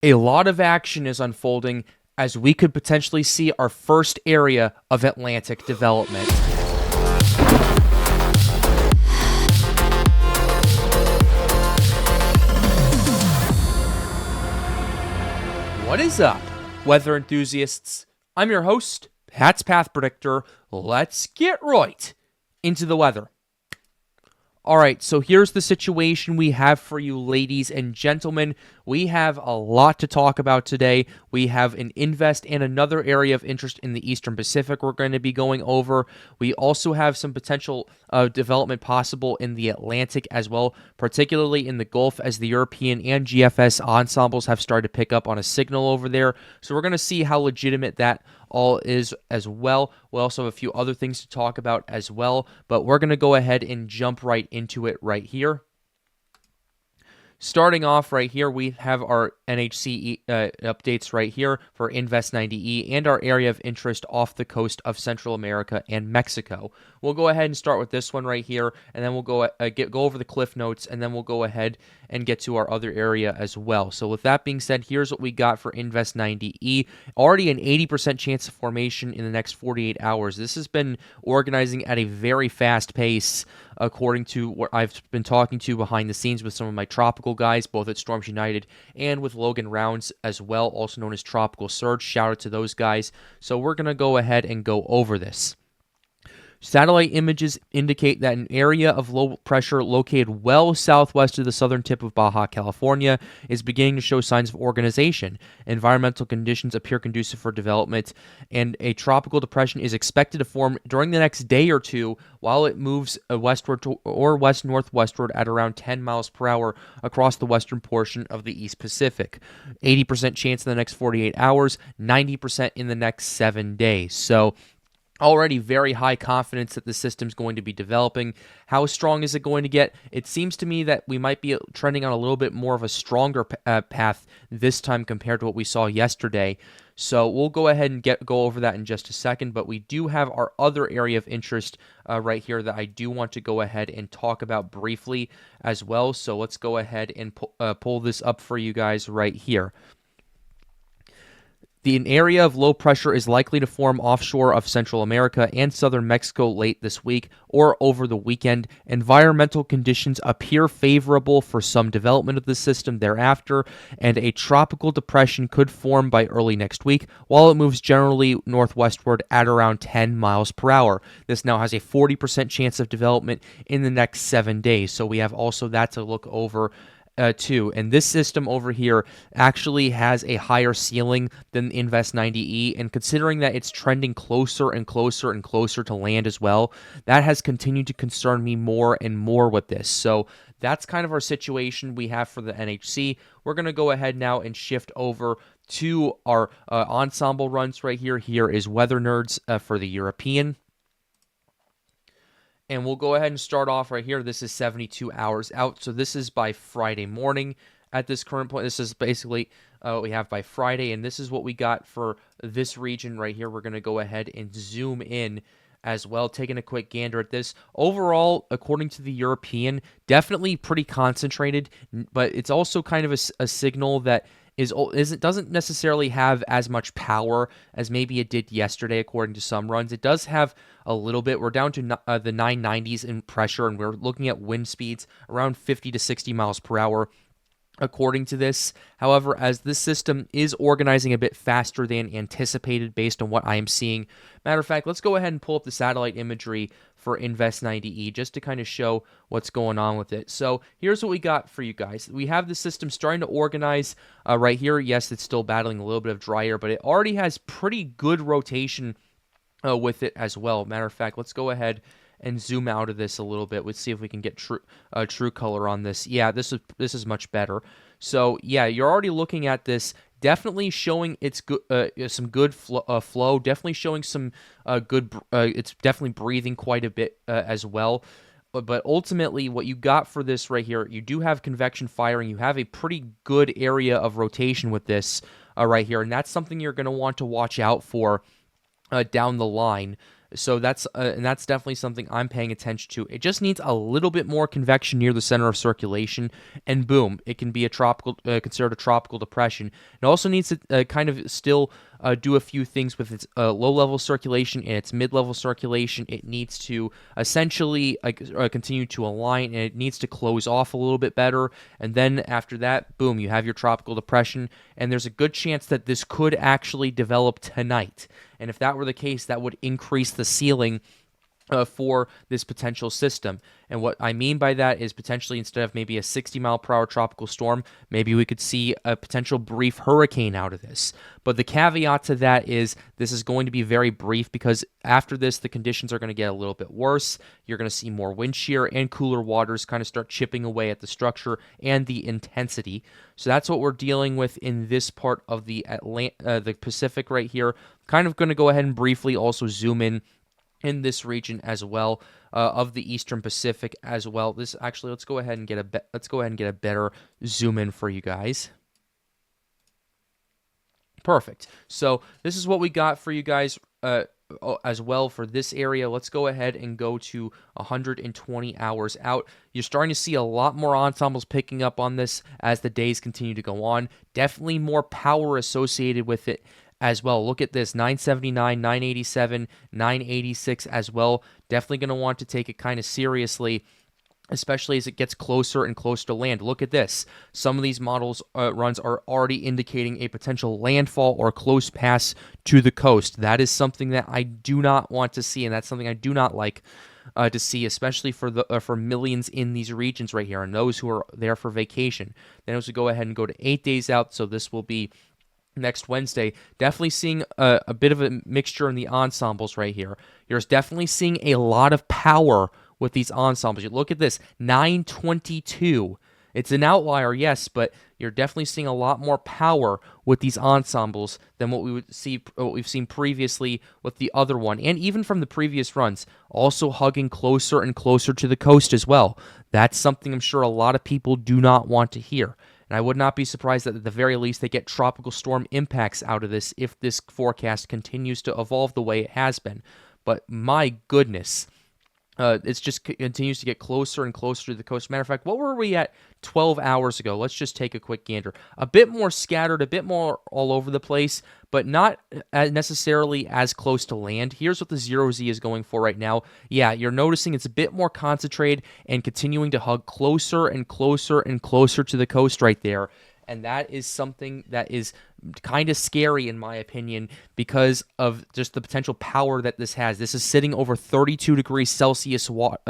A lot of action is unfolding as we could potentially see our first area of Atlantic development. What is up, weather enthusiasts? I'm your host, Pat's Path Predictor. Let's get right into the weather. Alright, so here's the situation we have for you, ladies and gentlemen. We have a lot to talk about today. We have an invest and another area of interest in the Eastern Pacific we're going to be going over. We also have some potential development possible in the Atlantic as well, particularly in the Gulf, as the European and GFS ensembles have started to pick up on a signal over there. So we're going to see how legitimate that all is as well. We also have a few other things to talk about as well, but we're going to go ahead and jump right into it right here. Starting off right here, we have our NHC updates right here for Invest 90E and our area of interest off the coast of Central America and Mexico. We'll go ahead and start with this one right here, and then we'll go over the cliff notes, and then we'll go ahead and get to our other area as well. So with that being said, here's what we got for Invest 90E. Already an 80% chance of formation in the next 48 hours. This has been organizing at a very fast pace, according to what I've been talking to behind the scenes with some of my tropical guys, both at Storms United and with Logan Rounds as well, also known as Tropical Surge. Shout out to those guys. So we're going to go ahead and go over this. Satellite images indicate that an area of low pressure located well southwest of the southern tip of Baja California is beginning to show signs of organization. Environmental conditions appear conducive for development, and a tropical depression is expected to form during the next day or two while it moves westward or west-northwestward at around 10 miles per hour across the western portion of the East Pacific. 80% chance in the next 48 hours, 90% in the next 7 days. So already very high confidence that the system's going to be developing. How strong is it going to get? It seems to me that we might be trending on a little bit more of a stronger path this time compared to what we saw yesterday. So we'll go ahead and go over that in just a second, but we do have our other area of interest right here that I do want to go ahead and talk about briefly as well. So let's go ahead and pull this up for you guys right here. An area of low pressure is likely to form offshore of Central America and southern Mexico late this week or over the weekend. Environmental conditions appear favorable for some development of the system thereafter, and a tropical depression could form by early next week while it moves generally northwestward at around 10 miles per hour. This now has a 40% chance of development in the next 7 days, so we have also that to look over too. And this system over here actually has a higher ceiling than Invest 90E, and considering that it's trending closer and closer and closer to land as well, that has continued to concern me more and more with this. So that's kind of our situation we have for the NHC. We're going to go ahead now and shift over to our ensemble runs right here. Here is Weather Nerds for the European. And we'll go ahead and start off right here. This is 72 hours out. So this is by Friday morning at this current point. This is basically what we have by Friday. And this is what we got for this region right here. We're going to go ahead and zoom in as well, taking a quick gander at this. Overall, according to the European, definitely pretty concentrated, but it's also kind of a signal that doesn't necessarily have as much power as maybe it did yesterday, according to some runs. It does have a little bit. We're down to the 990s in pressure, and we're looking at wind speeds around 50 to 60 miles per hour. According to this, however, as this system is organizing a bit faster than anticipated based on what I am seeing. Matter of fact, let's go ahead and pull up the satellite imagery for Invest 90E just to kind of show what's going on with it. So here's what we got for you guys. We have the system starting to organize right here. Yes, it's still battling a little bit of dry air, but it already has pretty good rotation with it as well. Matter of fact, let's go ahead and zoom out of this a little bit. Let's see if we can get true color on this. Yeah, this is much better. So yeah, you're already looking at this. Definitely showing its some good flow. Definitely showing some good. It's definitely breathing quite a bit as well. But ultimately, what you got for this right here, you do have convection firing. You have a pretty good area of rotation with this right here, and that's something you're going to want to watch out for down the line. So that's definitely something I'm paying attention to. It just needs a little bit more convection near the center of circulation, and boom, it can be a tropical, considered a tropical depression. It also needs to kind of still do a few things with its low-level circulation and its mid-level circulation. It needs to essentially continue to align, and it needs to close off a little bit better. And then after that, boom, you have your tropical depression, and there's a good chance that this could actually develop tonight. And if that were the case, that would increase the ceiling for this potential system. And what I mean by that is potentially instead of maybe a 60-mile-per-hour tropical storm, maybe we could see a potential brief hurricane out of this. But the caveat to that is this is going to be very brief, because after this, the conditions are going to get a little bit worse. You're going to see more wind shear and cooler waters kind of start chipping away at the structure and the intensity. So that's what we're dealing with in this part of the Pacific right here. Kind of going to go ahead and briefly also zoom in this region as well, of the Eastern Pacific as well. This actually, let's go ahead and get a better zoom in for you guys. Perfect. So this is what we got for you guys as well for this area. Let's go ahead and go to 120 hours out. You're starting to see a lot more ensembles picking up on this as the days continue to go on. Definitely more power associated with it as well. Look at this, 979, 987, 986 as well. Definitely going to want to take it kind of seriously, especially as it gets closer and closer to land. Look at this. Some of these models runs are already indicating a potential landfall or close pass to the coast. That is something that I do not want to see, and that's something I do not like to see, especially for millions in these regions right here and those who are there for vacation. Then as we go ahead and go to 8 days out, so this will be next Wednesday, definitely seeing a bit of a mixture in the ensembles right here. You're definitely seeing a lot of power with these ensembles. You look at this, 922. It's an outlier, yes, but you're definitely seeing a lot more power with these ensembles than what we've seen previously with the other one, and even from the previous runs. Also hugging closer and closer to the coast as well. That's something I'm sure a lot of people do not want to hear. And I would not be surprised that at the very least they get tropical storm impacts out of this if this forecast continues to evolve the way it has been. But my goodness, it just continues to get closer and closer to the coast. Matter of fact, what were we at 12 hours ago? Let's just take a quick gander. A bit more scattered, a bit more all over the place, but not necessarily as close to land. Here's what the 0Z is going for right now. Yeah, you're noticing it's a bit more concentrated and continuing to hug closer and closer and closer to the coast right there. And that is something that is kind of scary in my opinion because of just the potential power that this has. This is sitting over 32 degrees Celsius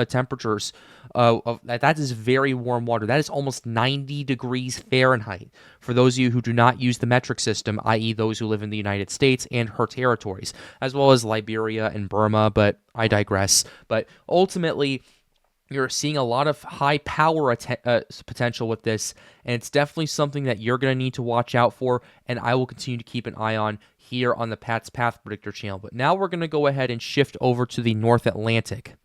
temperatures. That is very warm water. That is almost 90 degrees Fahrenheit for those of you who do not use the metric system, i.e. those who live in the United States and her territories, as well as Liberia and Burma, but I digress. But ultimately, you're seeing a lot of high power potential with this, and it's definitely something that you're going to need to watch out for, and I will continue to keep an eye on here on the Pat's Path Predictor channel. But now we're going to go ahead and shift over to the North Atlantic.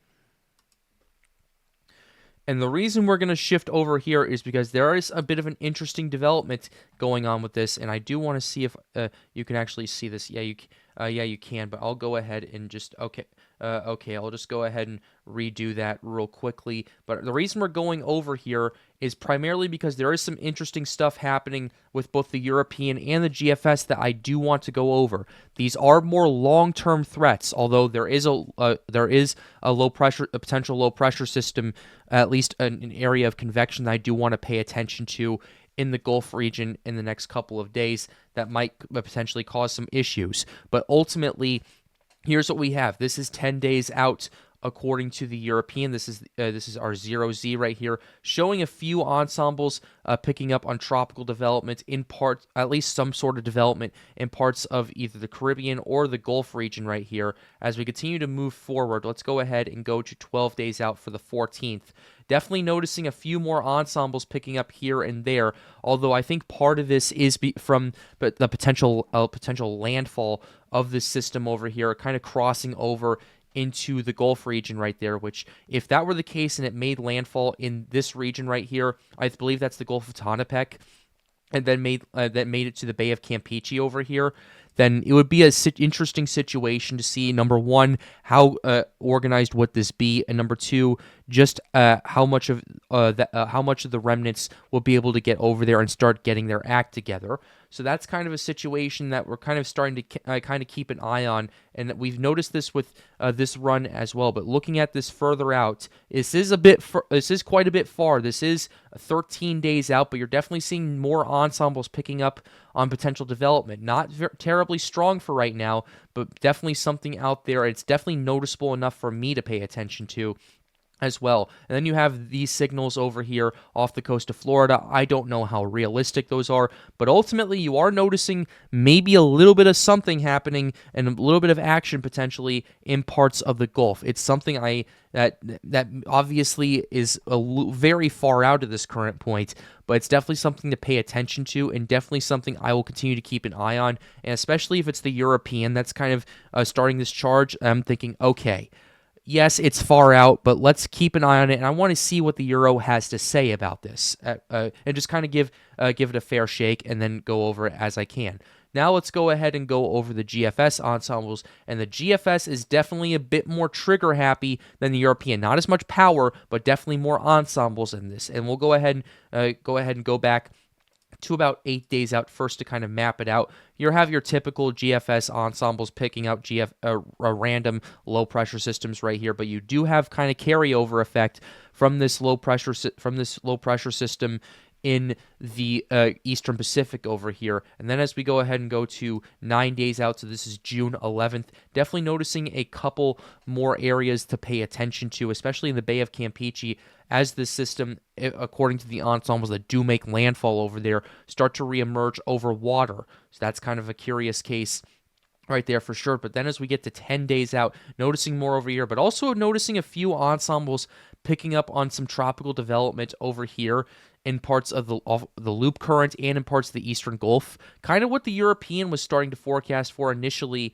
And the reason we're going to shift over here is because there is a bit of an interesting development going on with this, and I do want to see if you can actually see this. Yeah, you can, but I'll go ahead and just, okay, I'll just go ahead and redo that real quickly. But the reason we're going over here is primarily because there is some interesting stuff happening with both the European and the GFS that I do want to go over. These are more long-term threats, although there is a potential low pressure system, at least an area of convection that I do want to pay attention to in the Gulf region in the next couple of days that might potentially cause some issues. But ultimately, here's what we have. This is 10 days out according to the European. This is our 0Z right here, showing a few ensembles picking up on tropical development in parts, at least some sort of development in parts of either the Caribbean or the Gulf region right here. As we continue to move forward, let's go ahead and go to 12 days out for the 14th. Definitely noticing a few more ensembles picking up here and there, although I think part of this is from the potential landfall of this system over here, kind of crossing over into the Gulf region right there, which if that were the case and it made landfall in this region right here, I believe that's the Gulf of Tonopec, and then made it to the Bay of Campeche over here, then it would be a interesting situation to see, number one, how organized would this be, and number two, just how much of the remnants will be able to get over there and start getting their act together. So that's kind of a situation that we're kind of starting to kind of keep an eye on, and we've noticed this with this run as well. But looking at this further out, this is quite a bit far. This is 13 days out, but you're definitely seeing more ensembles picking up on potential development. Not terribly strong for right now, but definitely something out there. It's definitely noticeable enough for me to pay attention to as well. And then you have these signals over here off the coast of Florida. I don't know how realistic those are, but ultimately you are noticing maybe a little bit of something happening and a little bit of action potentially in parts of the Gulf. It's something that obviously is very far out at this current point, but it's definitely something to pay attention to, and definitely something I will continue to keep an eye on, and especially if it's the European that's kind of starting this charge. I'm thinking, okay, yes, it's far out, but let's keep an eye on it, and I want to see what the Euro has to say about this, and just kind of give it a fair shake, and then go over it as I can. Now let's go ahead and go over the GFS ensembles, and the GFS is definitely a bit more trigger happy than the European. Not as much power, but definitely more ensembles in this. And we'll go ahead and go back to about 8 days out first to kind of map it out. You have your typical GFS ensembles picking out random low pressure systems right here, but you do have kind of carryover effect from this low pressure system in the Eastern Pacific over here. And then as we go ahead and go to 9 days out, so this is June 11th, definitely noticing a couple more areas to pay attention to, especially in the Bay of Campeche, as this system, according to the ensembles that do make landfall over there, start to reemerge over water. So that's kind of a curious case right there for sure. But then as we get to 10 days out, noticing more over here, but also noticing a few ensembles picking up on some tropical development over here in parts of the loop current and in parts of the Eastern Gulf. Kind of what the European was starting to forecast for initially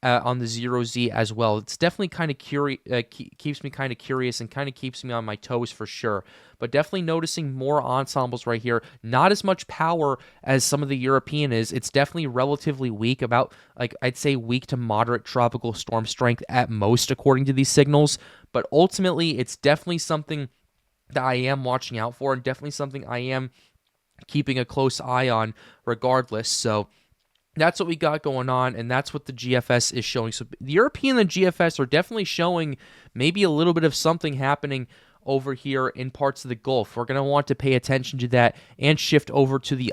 on the 0Z as well. It's definitely kind of keeps me kind of curious and kind of keeps me on my toes for sure. But definitely noticing more ensembles right here. Not as much power as some of the European is. It's definitely relatively weak, about, like, I'd say weak to moderate tropical storm strength at most, according to these signals. But ultimately, it's definitely something that I am watching out for, and definitely something I am keeping a close eye on regardless. So that's what we got going on, and that's what the GFS is showing. So the European and the GFS are definitely showing maybe a little bit of something happening over here in parts of the Gulf. We're going to want to pay attention to that and shift over to the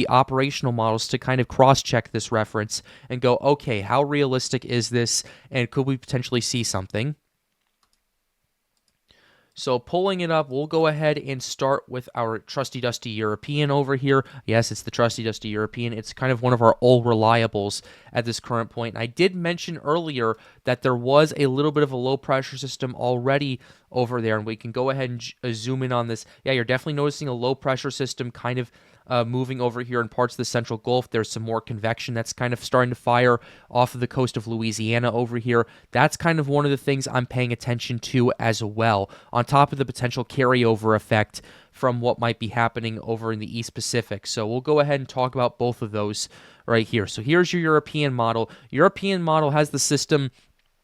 operational models to kind of cross-check this reference and go, okay, how realistic is this, and could we potentially see something? So pulling it up, we'll go ahead and start with our trusty dusty European over here. Yes, it's the trusty dusty European. It's kind of one of our all reliables at this current point. I did mention earlier that there was a little bit of a low pressure system already over there, and we can go ahead and zoom in on this. Yeah, you're definitely noticing a low pressure system kind of moving over here in parts of the Central Gulf. There's some more convection that's kind of starting to fire off of the coast of Louisiana over here. That's kind of one of the things I'm paying attention to as well, on top of the potential carryover effect from what might be happening over in the East Pacific. So we'll go ahead and talk about both of those right here. So here's your European model. European model has the system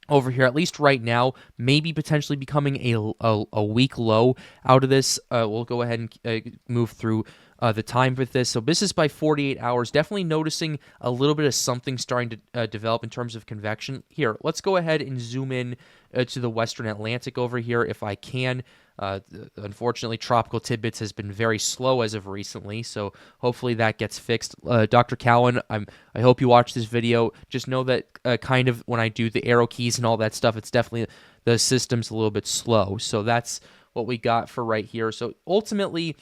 over here, at least right now, maybe potentially becoming a weak low out of this. We'll go ahead and move through the time with this. So this is by 48 hours. Definitely noticing a little bit of something starting to develop in terms of convection. Here, let's go ahead and zoom in to the Western Atlantic over here if I can. Unfortunately, Tropical Tidbits has been very slow as of recently, so hopefully that gets fixed. Dr. Cowan, I hope you watch this video. Just know that kind of when I do the arrow keys and all that stuff, it's definitely, the system's a little bit slow. So that's what we got for right here. So ultimately,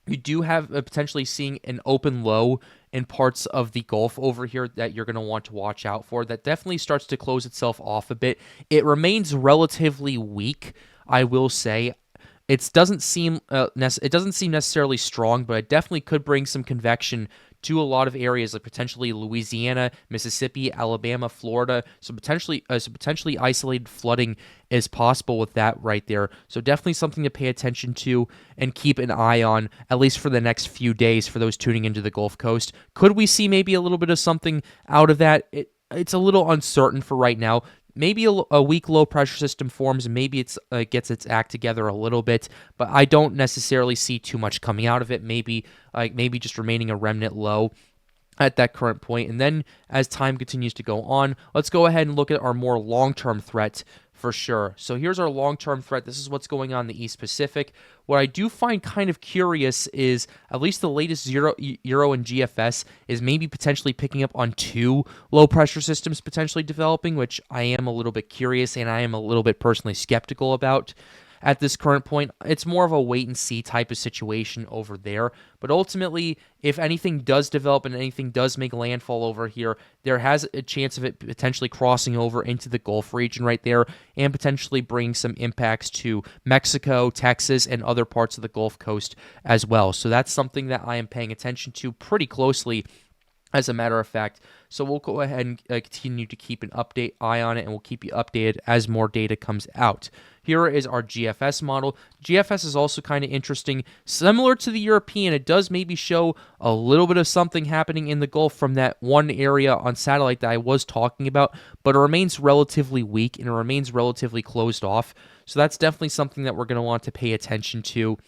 you do have potentially seeing an open low in parts of the Gulf over here that you're going to want to watch out for. That definitely starts to close itself off a bit. It remains relatively weak, I will say. it doesn't seem necessarily strong, but it definitely could bring some convection to a lot of areas like potentially Louisiana, Mississippi, Alabama, Florida. So potentially isolated flooding is possible with that right there. So definitely something to pay attention to and keep an eye on, at least for the next few days for those tuning into the Gulf Coast. Could we see maybe a little bit of something out of that? It's a little uncertain for right now. Maybe a weak low pressure system forms, and maybe it's gets its act together a little bit, but I don't necessarily see too much coming out of it. Maybe just remaining a remnant low at that current point. And then as time continues to go on, let's go ahead and look at our more long-term threat for sure. So here's our long-term threat. This is what's going on in the East Pacific. What I do find kind of curious is at least the latest Euro and GFS is maybe potentially picking up on 2 low-pressure systems potentially developing, which I am a little bit curious and I am a little bit personally skeptical about. At this current point, it's more of a wait-and-see type of situation over there. But ultimately, if anything does develop and anything does make landfall over here, there has a chance of it potentially crossing over into the Gulf region right there and potentially bringing some impacts to Mexico, Texas, and other parts of the Gulf Coast as well. So that's something that I am paying attention to pretty closely, as a matter of fact. So we'll go ahead and continue to keep an eye on it, and we'll keep you updated as more data comes out. Here is our GFS model. GFS is also kind of interesting. Similar to the European, it does maybe show a little bit of something happening in the Gulf from that one area on satellite that I was talking about, but it remains relatively weak and it remains relatively closed off. So that's definitely something that we're going to want to pay attention to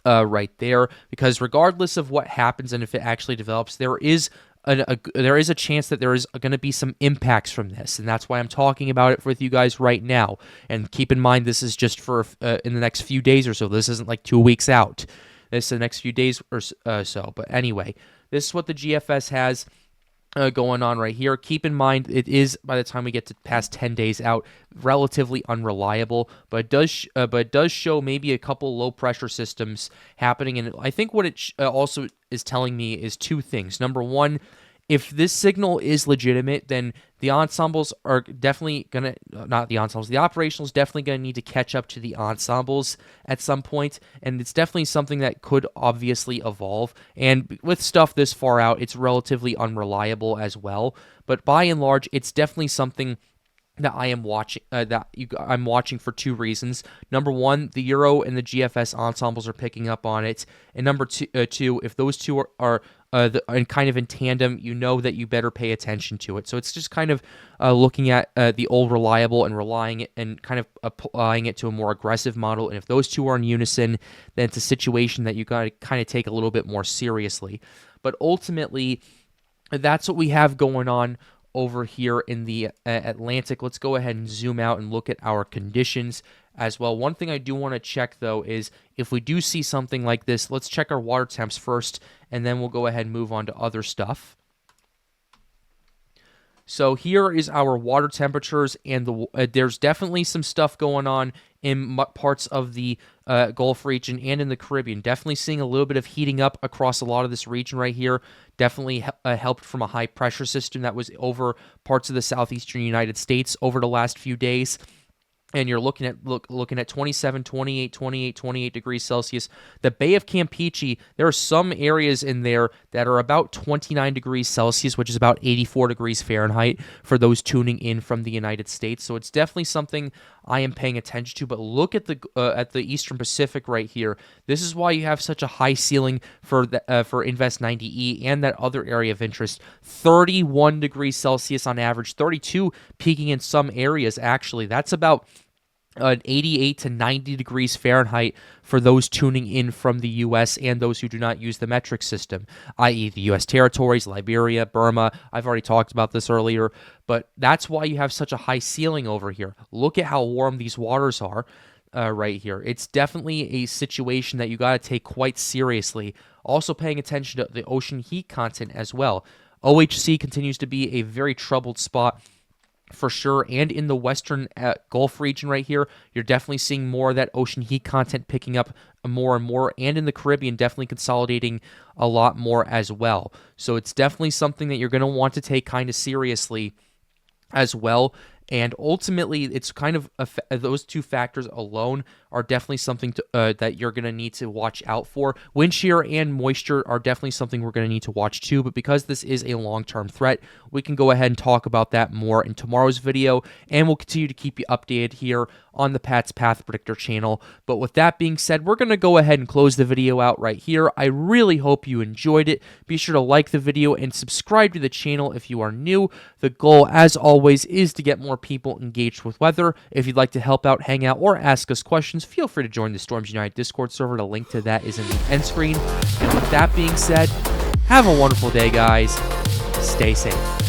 right there, because regardless of what happens and if it actually develops, there is a chance that there is going to be some impacts from this, and that's why I'm talking about it with you guys right now. And keep in mind, this is just for in the next few days or so. This isn't like 2 weeks out. This is the next few days or so. But anyway, this is what the GFS has going on right here. Keep in mind, it is, by the time we get to past 10 days out, relatively unreliable, but it does show maybe a couple low pressure systems happening. And I think what it also is telling me is 2 things. Number one, if this signal is legitimate, then the ensembles are definitely going to, not the ensembles, the operationals definitely going to need to catch up to the ensembles at some point, and it's definitely something that could obviously evolve. And with stuff this far out, it's relatively unreliable as well. But by and large, it's definitely something that I am watching. I'm watching for 2 reasons. Number one, the Euro and the GFS ensembles are picking up on it, and number two, if those two are and kind of in tandem, you know that you better pay attention to it. So it's just kind of looking at the old reliable and relying it and kind of applying it to a more aggressive model. And if those two are in unison, then it's a situation that you got to kind of take a little bit more seriously. But ultimately, that's what we have going on over here in the Atlantic. Let's go ahead and zoom out and look at our conditions as well. One thing I do want to check, though, is if we do see something like this, let's check our water temps first, and then we'll go ahead and move on to other stuff. So here is our water temperatures, and there's definitely some stuff going on in parts of the Gulf region and in the Caribbean. Definitely seeing a little bit of heating up across a lot of this region right here. Definitely helped from a high pressure system that was over parts of the southeastern United States over the last few days. And you're looking at 27, 28 degrees Celsius. The Bay of Campeche, there are some areas in there that are about 29 degrees Celsius, which is about 84 degrees Fahrenheit for those tuning in from the United States. So it's definitely something I am paying attention to. But look at the Eastern Pacific right here. This is why you have such a high ceiling for Invest 90E and that other area of interest. 31 degrees Celsius on average, 32 peaking in some areas. Actually, that's about 88 to 90 degrees Fahrenheit for those tuning in from the U.S. and those who do not use the metric system, i.e. the U.S. territories, Liberia, Burma. I've already talked about this earlier, but that's why you have such a high ceiling over here. Look at how warm these waters are right here. It's definitely a situation that you got to take quite seriously. Also paying attention to the ocean heat content as well. OHC continues to be a very troubled spot for sure, and in the western Gulf region right here, you're definitely seeing more of that ocean heat content picking up more and more, and in the Caribbean, definitely consolidating a lot more as well. So it's definitely something that you're going to want to take kind of seriously as well. And ultimately, it's kind of those two factors alone are definitely something that you're going to need to watch out for. Wind shear and moisture are definitely something we're going to need to watch too, but because this is a long-term threat, we can go ahead and talk about that more in tomorrow's video, and we'll continue to keep you updated here on the Pat's Path Predictor channel. But with that being said, we're going to go ahead and close the video out right here. I really hope you enjoyed it. Be sure to like the video and subscribe to the channel if you are new. The goal, as always, is to get more people engaged with weather. If you'd like to help out, hang out, or ask us questions, feel free to join the Storms United Discord server. The link to that is in the end screen. And with that being said, have a wonderful day, guys. Stay safe.